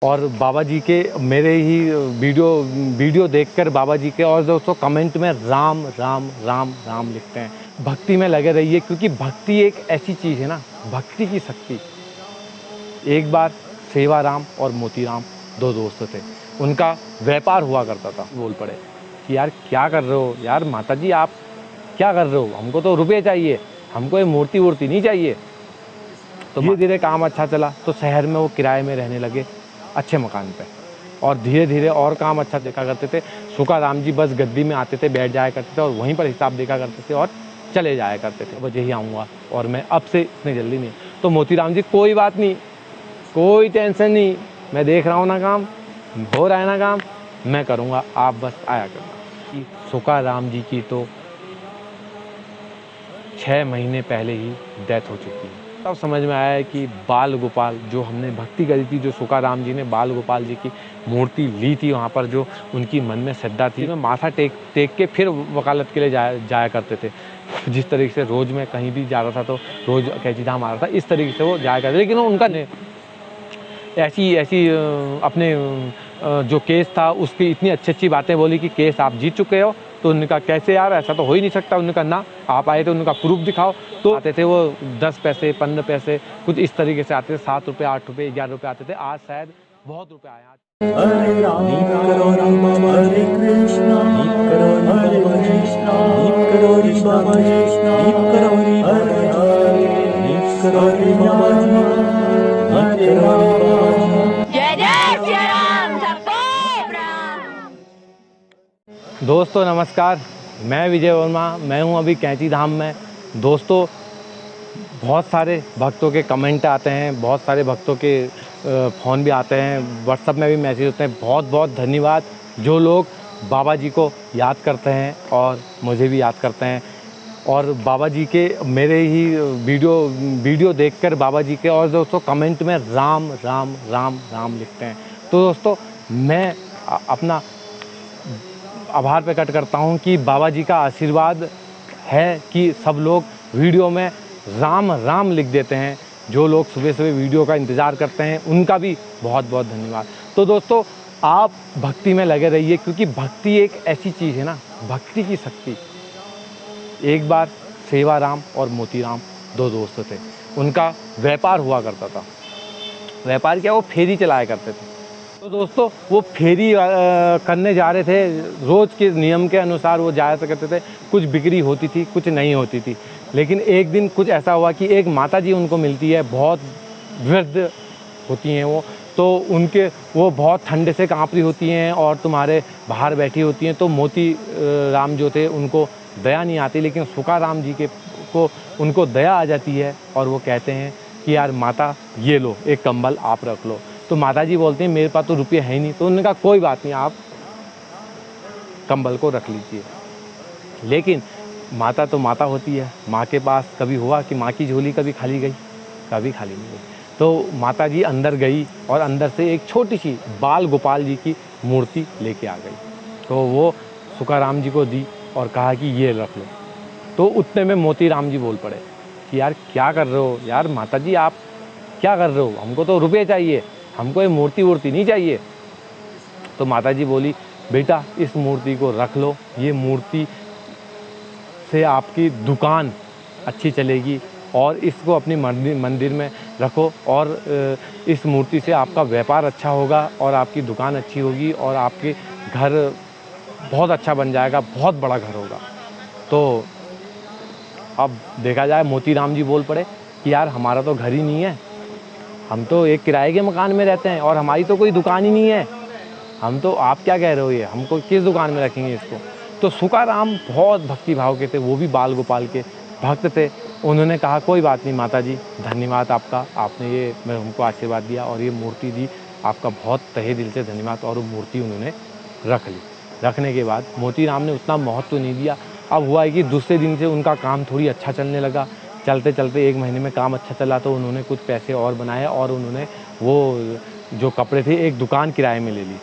और बाबा जी के मेरे ही वीडियो देखकर बाबा जी के और दोस्तों कमेंट में राम राम राम राम लिखते हैं। भक्ति में लगे रहिए, क्योंकि भक्ति एक ऐसी चीज़ है ना, भक्ति की शक्ति। एक बार सेवाराम और मोतीराम दो दोस्त थे, उनका व्यापार हुआ करता था। बोल पड़े कि यार क्या कर रहे हो यार, माता जी आप क्या कर रहे हो, हमको तो रुपये चाहिए, हमको ये मूर्ति वूर्ति नहीं चाहिए। तो धीरे धीरे काम अच्छा चला तो शहर में वो किराए में रहने लगे अच्छे मकान पे, और धीरे धीरे और काम अच्छा देखा करते थे। सुकाराम जी बस गद्दी में आते थे, बैठ जाया करते थे और वहीं पर हिसाब देखा करते थे और चले जाया करते थे। वजह ही आऊँगा और मैं अब से इतनी जल्दी नहीं। तो मोतीराम जी कोई बात नहीं, कोई टेंशन नहीं, मैं देख रहा हूँ ना, काम हो रहा है ना, काम मैं करूँगा, आप बस आया करना। सुकाराम जी की तो 6 महीने पहले ही डेथ हो चुकी है। तब समझ में आया है कि बाल गोपाल जो हमने भक्ति करी थी, जो सुकाराम जी ने बाल गोपाल जी की मूर्ति ली थी, वहाँ पर जो उनकी मन में श्रद्धा थी, मैं माथा टेक के फिर वकालत के लिए जाया करते थे। जिस तरीके से रोज़ मैं कहीं भी जा रहा था तो रोज़ कैंची धाम आ रहा था, इस तरीके से वो जाया करते। लेकिन उनका ऐसी अपने जो केस था उसकी इतनी अच्छी बातें बोली कि केस आप जीत चुके हो। तो उनका कैसे यार, ऐसा तो हो ही नहीं सकता। उनका ना आप आए थे, उनका प्रूफ दिखाओ। तो आते थे वो 10 पैसे 15 पैसे कुछ इस तरीके से आते थे, 7 रुपये 8 रुपये 11 रुपये आते थे। आज शायद बहुत रुपये आए। हरे राम करो राम हरे कृष्णा करो हरे कृष्णा करो राम कृष्णा करो हरे हरे करो हरे राम। जय जय श्री राम। सबको प्रणाम। दोस्तों नमस्कार, मैं विजय वर्मा, मैं हूं अभी कैंची धाम में। दोस्तों बहुत सारे भक्तों के कमेंट आते हैं, बहुत सारे भक्तों के फ़ोन भी आते हैं, व्हाट्सएप में भी मैसेज होते हैं। बहुत बहुत धन्यवाद जो लोग बाबा जी को याद करते हैं और मुझे भी याद करते हैं, और बाबा जी के मेरे ही वीडियो देखकर बाबा जी के और दोस्तों कमेंट में राम राम राम राम लिखते हैं। तो दोस्तों मैं अपना आभार प्रकट करता हूं कि बाबा जी का आशीर्वाद है कि सब लोग वीडियो में राम राम लिख देते हैं। जो लोग सुबह सुबह वीडियो का इंतज़ार करते हैं उनका भी बहुत बहुत धन्यवाद। तो दोस्तों आप भक्ति में लगे रहिए, क्योंकि भक्ति एक ऐसी चीज़ है ना, भक्ति की शक्ति। एक बार सेवाराम और मोतीराम दो दोस्त थे, उनका व्यापार हुआ करता था। व्यापार क्या, वो फेरी चलाया करते थे। तो दोस्तों वो फेरी करने जा रहे थे, रोज़ के नियम के अनुसार वो जाया करते थे। कुछ बिक्री होती थी, कुछ नहीं होती थी। लेकिन एक दिन कुछ ऐसा हुआ कि एक माता जी उनको मिलती है, बहुत वृद्ध होती हैं वो। तो वो बहुत ठंडे से काँप रही होती हैं और तुम्हारे बाहर बैठी होती हैं। तो मोती राम जो थे उनको दया नहीं आती, लेकिन सुकाराम जी को उनको दया आ जाती है और वो कहते हैं कि यार माता ये लो, एक कंबल आप रख लो। तो माता जी बोलते हैं मेरे पास तो रुपये है ही नहीं। तो उन्होंने कहा कोई बात नहीं, आप कंबल को रख लीजिए। लेकिन माता तो माता होती है, माँ के पास कभी हुआ कि माँ की झोली कभी खाली गई? कभी खाली नहीं गई। तो माता जी अंदर गई और अंदर से एक छोटी सी बाल गोपाल जी की मूर्ति लेके आ गई। तो वो सुकाराम जी को दी और कहा कि ये रख लो। तो उतने में मोतीराम जी बोल पड़े कि यार क्या कर रहे हो यार, माता जी आप क्या कर रहे हो, हमको तो रुपये चाहिए, हमको ये मूर्ति वूर्ति नहीं चाहिए। तो माता जी बोली बेटा इस मूर्ति को रख लो, ये मूर्ति से आपकी दुकान अच्छी चलेगी, और इसको अपनी मंदिर में रखो, और इस मूर्ति से आपका व्यापार अच्छा होगा और आपकी दुकान अच्छी होगी और आपके घर बहुत अच्छा बन जाएगा, बहुत बड़ा घर होगा। तो अब देखा जाए, मोतीराम जी बोल पड़े कि यार हमारा तो घर ही नहीं है, हम तो एक किराए के मकान में रहते हैं और हमारी तो कोई दुकान ही नहीं है। हम तो, आप क्या कह रहे हो, ये हमको किस दुकान में रखेंगे इसको? तो सुकाराम बहुत भक्ति भाव के थे, वो भी बाल गोपाल के भक्त थे। उन्होंने कहा कोई बात नहीं माता जी, धन्यवाद आपका, आपने ये मैं हमको आशीर्वाद दिया और ये मूर्ति दी, आपका बहुत तहे दिल से धन्यवाद। और वो मूर्ति उन्होंने रख ली। रखने के बाद मोतीराम ने उतना महत्व नहीं दिया। अब हुआ है कि दूसरे दिन से उनका काम थोड़ी अच्छा चलने लगा। चलते चलते 1 महीने में काम अच्छा चला तो उन्होंने कुछ पैसे और बनाए और उन्होंने वो जो कपड़े थे एक दुकान किराए में ले ली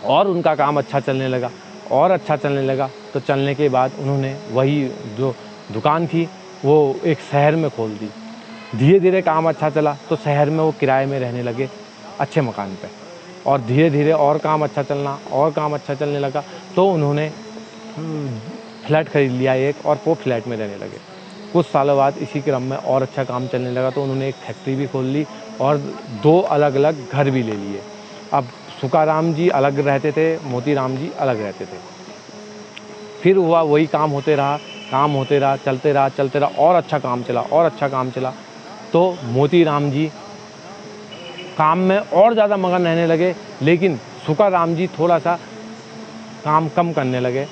और उनका काम अच्छा चलने लगा और अच्छा चलने लगा। तो चलने के बाद उन्होंने वही जो दुकान थी वो एक शहर में खोल दी। धीरे धीरे काम अच्छा चला तो शहर में वो किराए में रहने लगे अच्छे मकान पे। और धीरे धीरे और काम अच्छा चलने लगा, तो उन्होंने फ्लैट खरीद लिया एक, और वो फ्लैट में रहने लगे। कुछ सालों बाद इसी क्रम में और अच्छा काम चलने लगा, तो उन्होंने एक फैक्ट्री भी खोल ली और 2 अलग अलग घर भी ले लिए। अब सुकाराम जी अलग रहते थे, मोतीराम जी अलग रहते थे। फिर हुआ वही काम होते रहा, चलते रहा और अच्छा काम चला। तो मोतीराम जी काम में और ज़्यादा मगन रहने लगे, लेकिन सुकाराम जी थोड़ा सा काम कम करने लगे।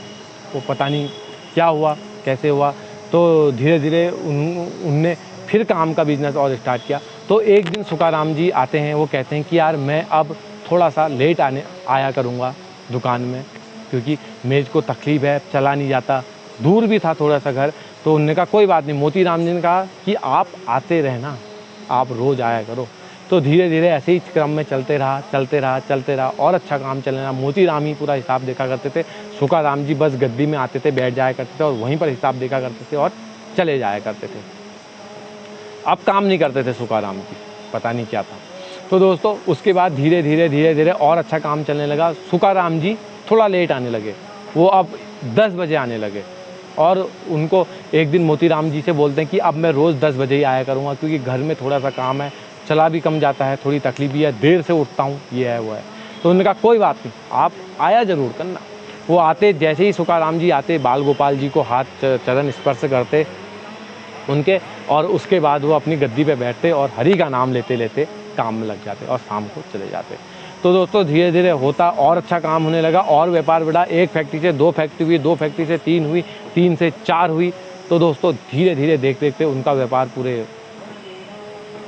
वो पता नहीं क्या हुआ, कैसे हुआ, तो धीरे धीरे उनने फिर काम का बिजनेस और स्टार्ट किया। तो एक दिन सुकाराम जी आते हैं, वो कहते हैं कि यार मैं अब थोड़ा सा लेट आया करूँगा दुकान में, क्योंकि मेज को तकलीफ़ है, चला नहीं जाता, दूर भी था थोड़ा सा घर। तो उन्होंने कहा कोई बात नहीं। मोतीराम जी ने कहा कि आप आते रहना, आप रोज़ आया करो। तो धीरे धीरे ऐसे ही क्रम में चलते रहा और अच्छा काम चलने लगा। मोतीराम ही पूरा हिसाब देखा करते थे, सुकाराम जी बस गद्दी में आते थे, बैठ जाया करते थे और वहीं पर हिसाब देखा करते थे और चले जाया करते थे। अब काम नहीं करते थे सुकाराम जी, पता नहीं क्या था। तो दोस्तों उसके बाद धीरे धीरे और अच्छा काम चलने लगा। सुकाराम जी थोड़ा लेट आने लगे, वो अब 10 बजे आने लगे। और उनको एक दिन मोतीराम जी से बोलते हैं कि अब मैं रोज़ 10 बजे ही आया करूँगा, क्योंकि घर में थोड़ा सा काम है, चला भी कम जाता है, थोड़ी तकलीफ भी है, देर से उठता हूँ, ये है वो है। तो उन्होंने कहा कोई बात नहीं, आप आया ज़रूर करना। वो आते, जैसे ही सुकाराम जी आते, बाल गोपाल जी को हाथ चरण स्पर्श करते उनके, और उसके बाद वो अपनी गद्दी पे बैठते और हरि का नाम लेते लेते काम में लग जाते और शाम को चले जाते। तो दोस्तों धीरे धीरे होता और अच्छा काम होने लगा और व्यापार बढ़ा। 1 फैक्ट्री से 2 फैक्ट्री हुई, 2 फैक्ट्री से 3 हुई, 3 से 4 हुई। तो दोस्तों धीरे धीरे देखते देखते उनका व्यापार पूरे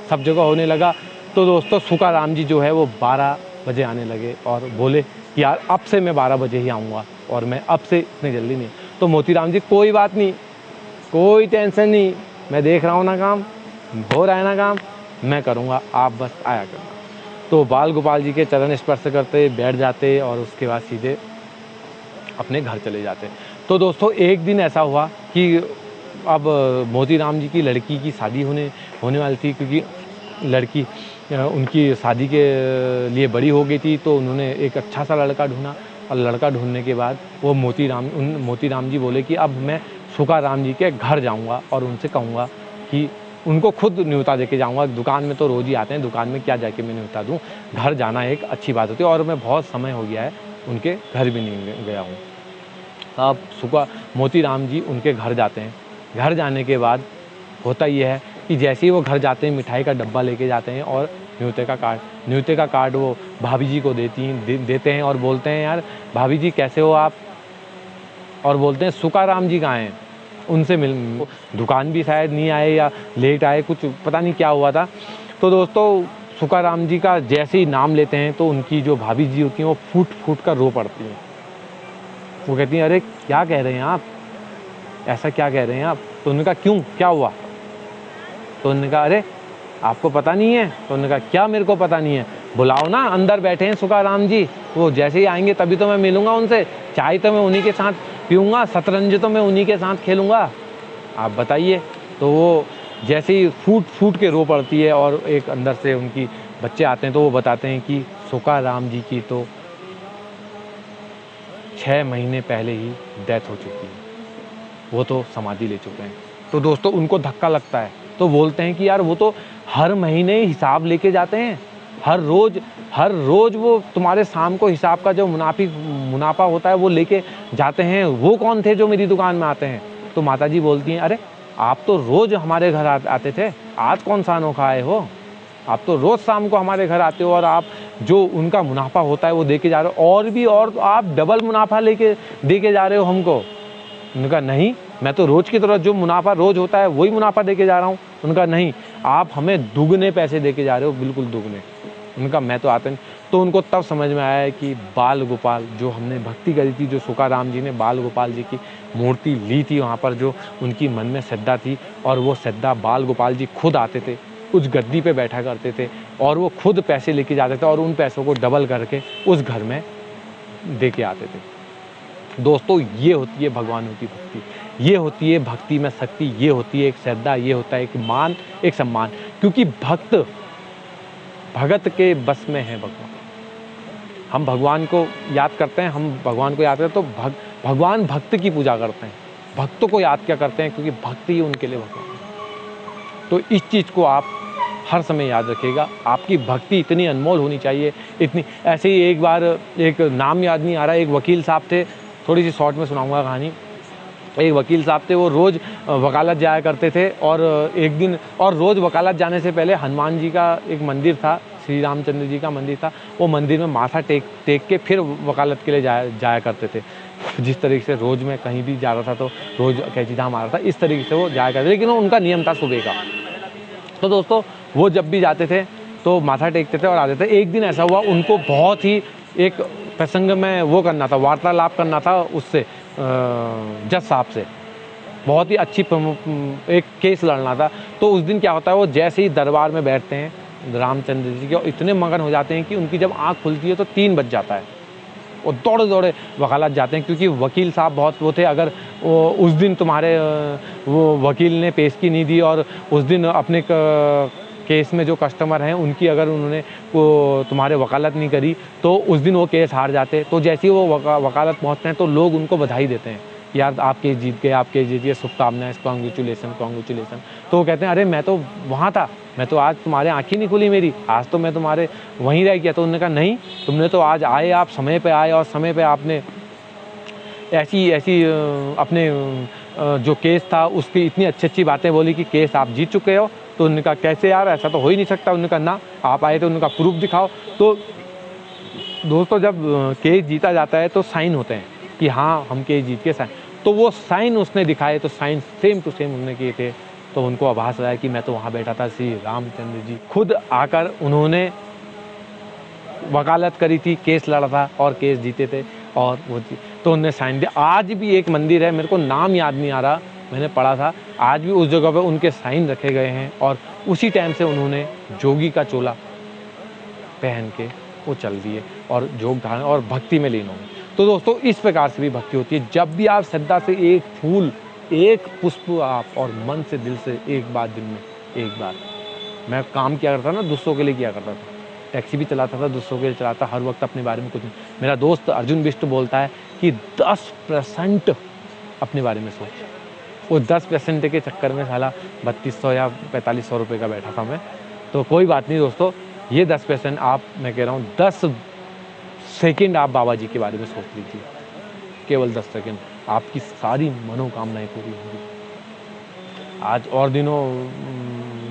सब जगह होने लगा। तो दोस्तों सुकाराम जी जो है वो 12 बजे आने लगे और बोले कि यार अब से मैं 12 बजे ही आऊँगा और मैं अब से इतनी जल्दी नहीं। तो मोतीराम जी कोई बात नहीं, कोई टेंशन नहीं, मैं देख रहा हूँ ना काम हो रहा है ना काम, मैं करूँगा, आप बस आया करना। तो बाल गोपाल जी के चरण स्पर्श करते, बैठ जाते और उसके बाद सीधे अपने घर चले जाते। तो दोस्तों एक दिन ऐसा हुआ कि अब मोतीराम जी की लड़की की शादी होने वाली थी, क्योंकि लड़की उनकी शादी के लिए बड़ी हो गई थी। तो उन्होंने एक अच्छा सा लड़का ढूंढा और लड़का ढूंढने के बाद वो मोतीराम जी बोले कि अब मैं सुकाराम जी के घर जाऊंगा और उनसे कहूँगा कि उनको खुद न्योता देके जाऊंगा। दुकान में तो रोज़ ही आते हैं, दुकान में क्या जाके मैं न्योता दूँ, घर जाना एक अच्छी बात होती है और मैं बहुत समय हो गया है उनके घर भी नहीं गया हूँ। अब मोतीराम जी उनके घर जाते हैं। घर जाने के बाद होता ये है कि जैसे ही वो घर जाते हैं मिठाई का डब्बा लेके जाते हैं और न्योते का कार्ड वो भाभी जी को देते हैं और बोलते हैं यार भाभी जी कैसे हो आप, और बोलते हैं सुकाराम जी कहाँ हैं, उनसे मिल। दुकान भी शायद नहीं आए या लेट आए, कुछ पता नहीं क्या हुआ था। तो दोस्तों सुकाराम जी का जैसे ही नाम लेते हैं तो उनकी जो भाभी जी होती हैं वो फूट फूट कर रो पड़ती हैं। वो कहती हैं अरे क्या कह रहे हैं आप, ऐसा क्या कह रहे हैं आप। तो उन्होंने कहा क्यों, क्या हुआ। तो उन्होंने कहा अरे आपको पता नहीं है। तो उन्होंने कहा क्या मेरे को पता नहीं है, बुलाओ ना, अंदर बैठे हैं सुकाराम जी, वो जैसे ही आएंगे तभी तो मैं मिलूंगा उनसे, चाय तो मैं उन्हीं के साथ पीऊँगा, शतरंज तो मैं उन्हीं के साथ खेलूँगा, आप बताइए। तो वो जैसे ही फूट फूट के रो पड़ती है और एक अंदर से उनकी बच्चे आते हैं तो वो बताते हैं कि सुकाराम जी की तो 6 महीने पहले ही डेथ हो चुकी है, वो तो समाधि ले चुके हैं। तो दोस्तों उनको धक्का लगता है, तो बोलते हैं कि यार वो तो हर महीने हिसाब लेके जाते हैं, हर रोज़ वो तुम्हारे शाम को हिसाब का जो मुनाफा होता है वो लेके जाते हैं, वो कौन थे जो मेरी दुकान में आते हैं। तो माताजी बोलती हैं अरे आप तो रोज़ हमारे घर आते थे, आज कौन सा अनोखा आए हो, आप तो रोज़ शाम को हमारे घर आते हो और आप जो उनका मुनाफा होता है वो दे के जा रहे हो, और आप डबल मुनाफा दे के जा रहे हो हमको। उनका नहीं, मैं तो रोज़ की तरह जो मुनाफा रोज़ होता है वही मुनाफा दे के जा रहा हूँ। उनका नहीं, आप हमें दुगने पैसे दे के जा रहे हो, बिल्कुल दुगने। उनका मैं तो आते नहीं। तो उनको तब समझ में आया कि बाल गोपाल जो हमने भक्ति करी थी, जो सुकाराम जी ने बाल गोपाल जी की मूर्ति ली थी वहाँ पर, जो उनकी मन में श्रद्धा थी, और वो श्रद्धा बाल गोपाल जी खुद आते थे, उस गद्दी पे बैठा करते थे और वो खुद पैसे लेके जाते थे और उन पैसों को डबल करके उस घर में दे के आते थे। दोस्तों ये होती है भगवानों की भक्ति, ये होती है भक्ति में शक्ति, ये होती है एक श्रद्धा, ये होता है एक मान, एक सम्मान। क्योंकि भक्त भगत के बस में है भगवान। हम भगवान को याद करते हैं, हम भगवान को याद करते हैं तो भगवान भक्त की पूजा करते हैं, भक्तों को याद क्या करते हैं, क्योंकि भक्ति ही उनके लिए भगवान है। तो इस चीज़ को आप हर समय याद रखिएगा। आपकी भक्ति इतनी अनमोल होनी चाहिए, इतनी। ऐसे ही एक बार, एक नाम याद नहीं आ रहा, एक वकील साहब थे, थोड़ी सी शॉर्ट में सुनाऊंगा कहानी। एक वकील साहब थे, वो रोज़ वकालत जाया करते थे, और एक दिन, और रोज़ वकालत जाने से पहले हनुमान जी का एक मंदिर था, श्री रामचंद्र जी का मंदिर था, वो मंदिर में माथा टेक के फिर वकालत के लिए जाया करते थे। जिस तरीके से रोज़ मैं कहीं भी जा रहा था तो रोज़ कैंची धाम आ रहा था, इस तरीके से वो जाया करते, लेकिन उनका नियम था सुबह का। तो दोस्तों, वो जब भी जाते थे तो माथा टेकते थे और आते थे। एक दिन ऐसा हुआ, उनको बहुत ही एक प्रसंग में वो करना था, वार्तालाप करना था उससे, जज साहब से, बहुत ही अच्छी एक केस लड़ना था। तो उस दिन क्या होता है, वो जैसे ही दरबार में बैठते हैं रामचंद्र जी के, और इतने मगन हो जाते हैं कि उनकी जब आँख खुलती है तो 3 बज जाता है, और दौड़े दौड़े वकालत जाते हैं, क्योंकि वकील साहब बहुत वो थे। अगर उस दिन तुम्हारे वो वकील ने पेशगी नहीं दी, और उस दिन अपने केस में जो कस्टमर हैं उनकी अगर उन्होंने तुम्हारे वकालत नहीं करी, तो उस दिन वो केस हार जाते। तो जैसे ही वो वकालत पहुँचते हैं तो लोग उनको बधाई देते हैं, यार आप केस जीत गए, आप केस जीत गए, शुभकामनाएं, कॉन्ग्रेचुलेसन। तो वो कहते हैं, अरे मैं तो वहाँ था, मैं तो आज तुम्हारे आँखें नहीं खुली मेरी, आज तो मैं तुम्हारे वहीं रह गया। तो उन्होंने कहा, नहीं, तुमने तो आज आए, आप समय पे आए, और समय पे आपने ऐसी अपने जो केस था उसकी इतनी अच्छी बातें बोली कि केस आप जीत चुके हो। तो उन्होंने कहा, कैसे यार, ऐसा तो हो ही नहीं सकता। उन्होंने कहा, ना, आप आए थे, उन्होंने कहा प्रूफ दिखाओ। तो दोस्तों, जब केस जीता जाता है तो साइन होते हैं कि हाँ हम केस जीत के साइन, तो वो साइन उसने दिखाए, तो साइन सेम टू सेम उन्होंने किए थे। तो उनको आभास आया कि मैं तो वहाँ बैठा था, श्री रामचंद्र जी खुद आकर उन्होंने वकालत करी थी, केस लड़ा था और केस जीते थे, और वो तो उन्होंने साइन दिया। आज भी एक मंदिर है, मेरे को नाम याद नहीं आ रहा, मैंने पढ़ा था, आज भी उस जगह पे उनके साइन रखे गए हैं, और उसी टाइम से उन्होंने जोगी का चोला पहन के वो चल दिए और योग धारण और भक्ति में लीन हो गए। तो दोस्तों, इस प्रकार से भी भक्ति होती है। जब भी आप श्रद्धा से एक फूल, एक पुष्प आप, और मन से, दिल से एक बार, दिन में एक बार, मैं काम किया करता ना, दूसरों के लिए किया करता था, टैक्सी भी चलाता था, दूसरों के लिए चलाता, हर वक्त अपने बारे में कुछ नहीं। मेरा दोस्त अर्जुन बिष्ट बोलता है कि 10% अपने बारे में सोच। वो 10% के चक्कर में साला 3200 या 4500 रुपये का बैठा था मैं। तो कोई बात नहीं दोस्तों, ये 10% आप, मैं कह रहा हूँ 10 सेकंड आप बाबा जी के बारे में सोच लीजिए, केवल 10 सेकंड, आपकी सारी मनोकामनाएं पूरी होंगी। आज और दिनों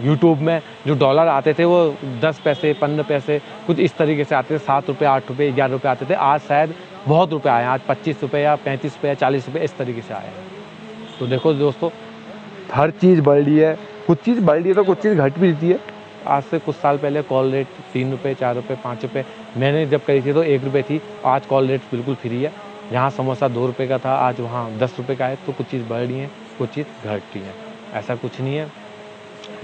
यूट्यूब में जो डॉलर आते थे वो 10 पैसे, 15 पैसे, कुछ इस तरीके से आते थे, 7 रुपये, 8 रुपये, 11 रुपये आते थे। आज शायद बहुत रुपये आए, आज 25 रुपये या 35 रुपये या 40 रुपये इस तरीके से आए हैं। तो देखो दोस्तों, हर चीज़ बढ़ रही है, कुछ चीज़ बढ़ रही है तो कुछ चीज़ घट भी रही है। आज से कुछ साल पहले कॉल रेट 3 रुपये, 4 रुपये, 5 रुपये मैंने जब करी थी तो 1 रुपये थी। आज कॉल रेट बिल्कुल फ्री है। जहाँ समोसा 2 रुपये का था, आज वहाँ 10 रुपये का है। तो कुछ चीज़ बढ़ रही है, कुछ चीज़ घट रही है, ऐसा कुछ नहीं है।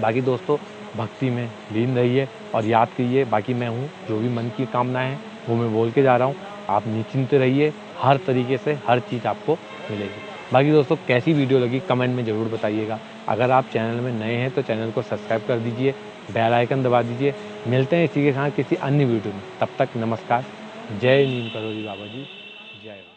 बाकी दोस्तों, भक्ति में लीन रहिए और याद कीजिए, बाकी मैं हूँ, जो भी मन की कामनाएं हैं वो मैं बोल के जा रहा हूँ। आप निश्चिंत रहिए, हर तरीके से हर चीज़ आपको मिलेगी। बाकी दोस्तों, कैसी वीडियो लगी कमेंट में ज़रूर बताइएगा। अगर आप चैनल में नए हैं तो चैनल को सब्सक्राइब कर दीजिए, बेल आइकन दबा दीजिए। मिलते हैं इसी के साथ किसी अन्य वीडियो में, तब तक नमस्कार। जय नीम करोड़ी बाबा जी, जय।